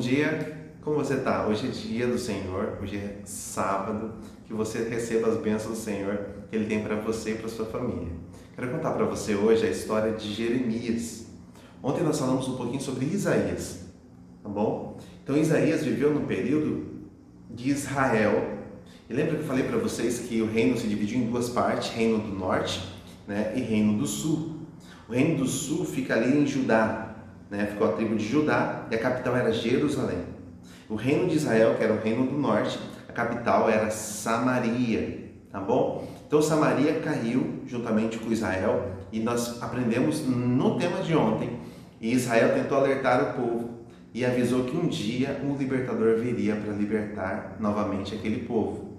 dia, como você está? Hoje é dia do Senhor, hoje é sábado, que você receba as bênçãos do Senhor que Ele tem para você e para sua família. Quero contar para você hoje a história de Jeremias. Ontem nós falamos um pouquinho sobre Isaías, tá bom? Então Isaías viveu no período de Israel. E lembra que eu falei para vocês que o reino se dividiu em duas partes, reino do norte, e reino do sul. O reino do sul fica ali em Judá, ficou a tribo de Judá e a capital era Jerusalém. O reino de Israel, que era o reino do norte, a capital era Samaria, tá bom? Então Samaria caiu juntamente com Israel e nós aprendemos no tema de ontem, e Israel tentou alertar o povo e avisou que um dia um libertador viria para libertar novamente aquele povo.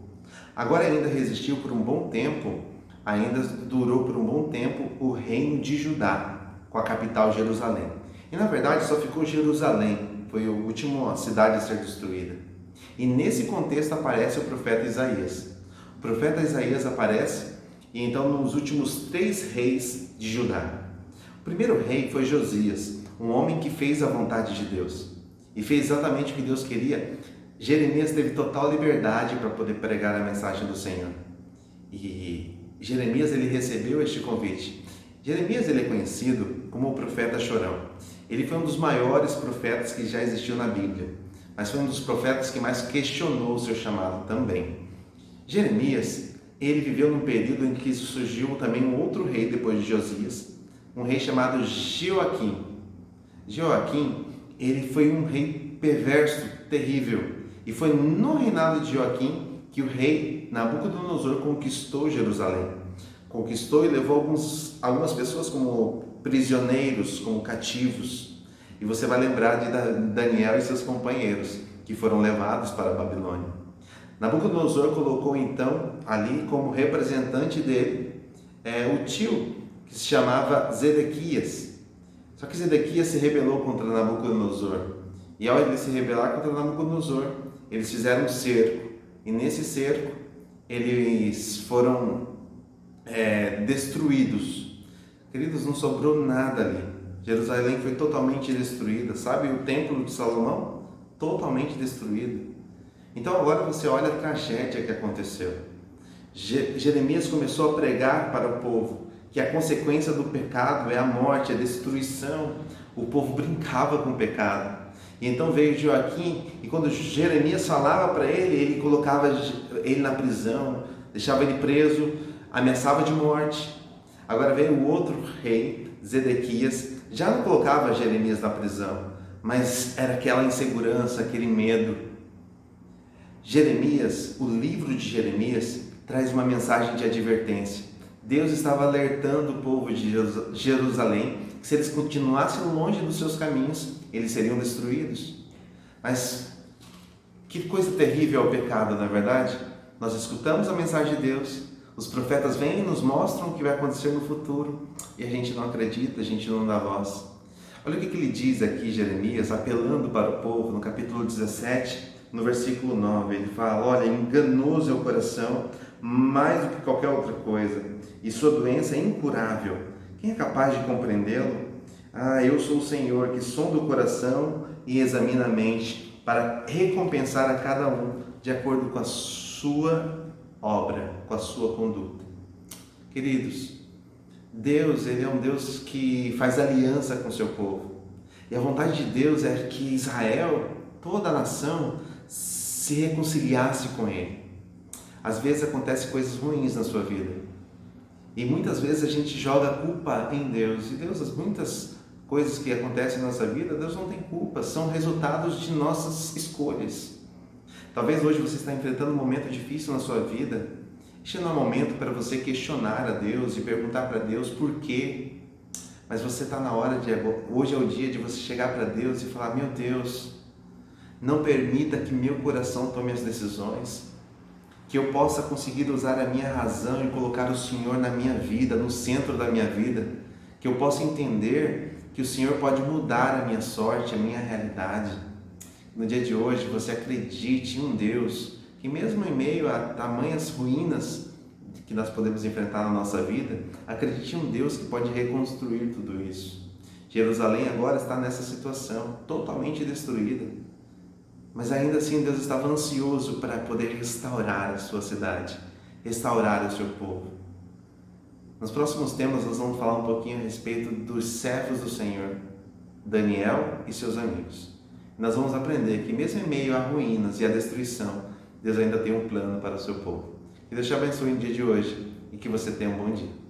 Agora ainda resistiu por um bom tempo, ainda durou por um bom tempo o reino de Judá, com a capital Jerusalém. E na verdade só ficou Jerusalém, foi a última cidade a ser destruída. E nesse contexto aparece o profeta Isaías. O profeta Isaías aparece e então nos últimos 3 reis de Judá. O primeiro rei foi Josias, um homem que fez a vontade de Deus e fez exatamente o que Deus queria. Jeremias teve total liberdade para poder pregar a mensagem do Senhor. E Jeremias ele recebeu este convite. Jeremias ele é conhecido como o profeta chorão. Ele foi um dos maiores profetas que já existiu na Bíblia, mas foi um dos profetas que mais questionou o seu chamado também. Jeremias, ele viveu num período em que surgiu também um outro rei depois de Josias, um rei chamado Joaquim. Joaquim, ele foi um rei perverso, terrível, e foi no reinado de Joaquim que o rei Nabucodonosor conquistou Jerusalém. Conquistou e levou algumas pessoas como prisioneiros, como cativos. E você vai lembrar de Daniel e seus companheiros, que foram levados para a Babilônia. Nabucodonosor colocou então ali como representante dele o tio, que se chamava Zedequias. Só que Zedequias se rebelou contra Nabucodonosor. E ao ele se rebelar contra Nabucodonosor, eles fizeram um cerco. E nesse cerco, eles foram destruídos. Queridos, não sobrou nada ali. Jerusalém foi totalmente destruída. Sabe o templo de Salomão? Totalmente destruído. Então agora você olha a tragédia que aconteceu. Jeremias começou a pregar para o povo que a consequência do pecado é a morte, a destruição. O povo brincava com o pecado. E então veio Joaquim, e quando Jeremias falava para ele, ele colocava ele na prisão, deixava ele preso, ameaçava de morte. Agora veio o outro rei, Zedequias, já não colocava Jeremias na prisão, mas era aquela insegurança, aquele medo. Jeremias, o livro de Jeremias, traz uma mensagem de advertência. Deus estava alertando o povo de Jerusalém que se eles continuassem longe dos seus caminhos, eles seriam destruídos. Mas que coisa terrível é o pecado, não é verdade? Nós escutamos a mensagem de Deus, os profetas vêm e nos mostram o que vai acontecer no futuro e a gente não acredita, a gente não dá voz. Olha o que ele diz aqui, Jeremias, apelando para o povo, no capítulo 17, no versículo 9. Ele fala: olha, enganoso é o coração mais do que qualquer outra coisa, e sua doença é incurável. Quem é capaz de compreendê-lo? Eu sou o Senhor, que sonda o coração e examina a mente, para recompensar a cada um de acordo com a sua obra, com a sua conduta. Queridos, Deus, Ele é um Deus que faz aliança com o seu povo. E a vontade de Deus é que Israel, toda a nação, se reconciliasse com Ele. Às vezes acontecem coisas ruins na sua vida. E muitas vezes a gente joga a culpa em Deus. E Deus, muitas coisas que acontecem na nossa vida, Deus não tem culpa, são resultados de nossas escolhas. Talvez hoje você está enfrentando um momento difícil na sua vida. Este não é um momento para você questionar a Deus e perguntar para Deus por quê. Mas você está na hora hoje é o dia de você chegar para Deus e falar: meu Deus, não permita que meu coração tome as decisões, que eu possa conseguir usar a minha razão e colocar o Senhor na minha vida, no centro da minha vida, que eu possa entender que o Senhor pode mudar a minha sorte, a minha realidade. No dia de hoje você acredite em um Deus que mesmo em meio a tamanhas ruínas que nós podemos enfrentar na nossa vida, acredite em um Deus que pode reconstruir tudo isso. Jerusalém agora está nessa situação, totalmente destruída. Mas ainda assim Deus estava ansioso para poder restaurar a sua cidade, restaurar o seu povo. Nos próximos temas nós vamos falar um pouquinho a respeito dos servos do Senhor, Daniel e seus amigos. Nós vamos aprender que mesmo em meio a ruínas e a destruição, Deus ainda tem um plano para o seu povo. Que Deus te abençoe no dia de hoje e que você tenha um bom dia.